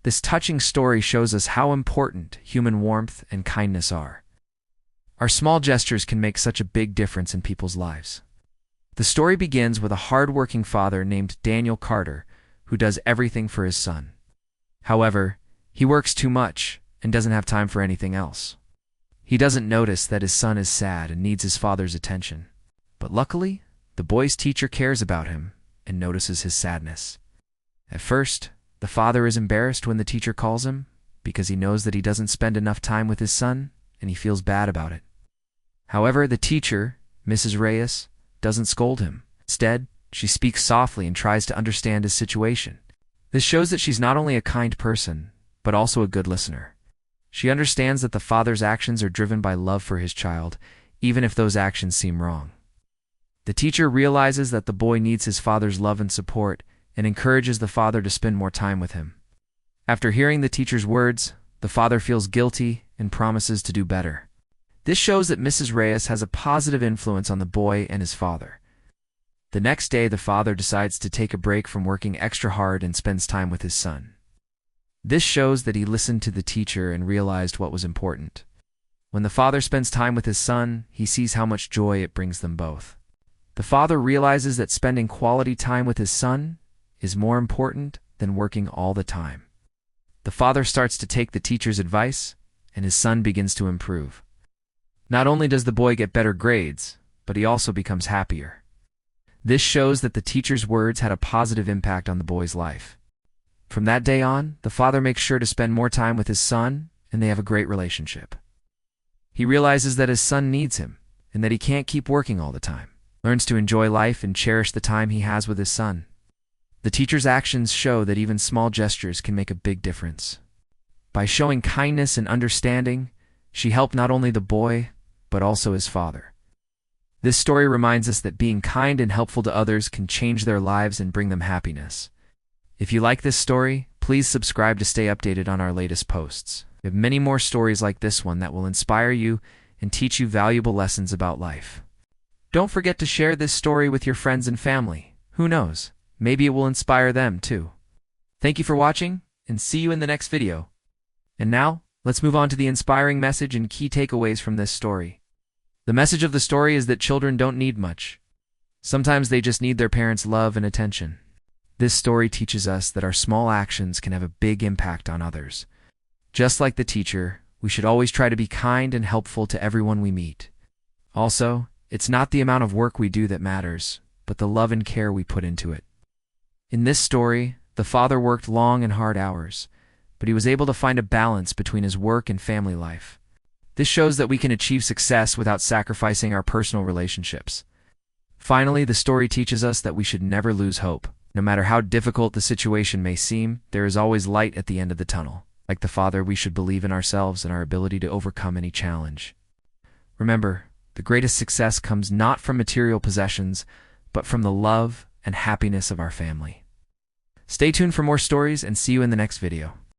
This touching story shows us how important human warmth and kindness are. Our small gestures can make such a big difference in people's lives. The story begins with a hard-working father named Daniel Carter who does everything for his son. However, he works too much and doesn't have time for anything else. He doesn't notice that his son is sad and needs his father's attention. But luckily, the boy's teacher cares about him and notices his sadness. At first, the father is embarrassed when the teacher calls him because he knows that he doesn't spend enough time with his son and he feels bad about it. However, the teacher, Mrs. Reyes, doesn't scold him. Instead, she speaks softly and tries to understand his situation. This shows that she's not only a kind person, but also a good listener. She understands that the father's actions are driven by love for his child, even if those actions seem wrong. The teacher realizes that the boy needs his father's love and support and encourages the father to spend more time with him. After hearing the teacher's words, the father feels guilty and promises to do better. This shows that Mrs. Reyes has a positive influence on the boy and his father. The next day, the father decides to take a break from working extra hard and spends time with his son. This shows that he listened to the teacher and realized what was important. When the father spends time with his son, he sees how much joy it brings them both. The father realizes that spending quality time with his son is more important than working all the time. The father starts to take the teacher's advice, and his son begins to improve. Not only does the boy get better grades, but he also becomes happier. This shows that the teacher's words had a positive impact on the boy's life. From that day on, the father makes sure to spend more time with his son, and they have a great relationship. He realizes that his son needs him, and that he can't keep working all the time. Learns to enjoy life and cherish the time he has with his son. The teacher's actions show that even small gestures can make a big difference. By showing kindness and understanding, she helped not only the boy, but also his father. This story reminds us that being kind and helpful to others can change their lives and bring them happiness. If you like this story, please subscribe to stay updated on our latest posts. We have many more stories like this one that will inspire you and teach you valuable lessons about life. Don't forget to share this story with your friends and family. Who knows? Maybe it will inspire them too. Thank you for watching, and see you in the next video. And now, let's move on to the inspiring message and key takeaways from this story. The message of the story is that children don't need much. Sometimes they just need their parents' love and attention. This story teaches us that our small actions can have a big impact on others. Just like the teacher, we should always try to be kind and helpful to everyone we meet. Also, it's not the amount of work we do that matters, but the love and care we put into it. In this story, the father worked long and hard hours, but he was able to find a balance between his work and family life. This shows that we can achieve success without sacrificing our personal relationships. Finally, the story teaches us that we should never lose hope. No matter how difficult the situation may seem, there is always light at the end of the tunnel. Like the father, we should believe in ourselves and our ability to overcome any challenge. Remember, the greatest success comes not from material possessions, but from the love and happiness of our family. Stay tuned for more stories and see you in the next video.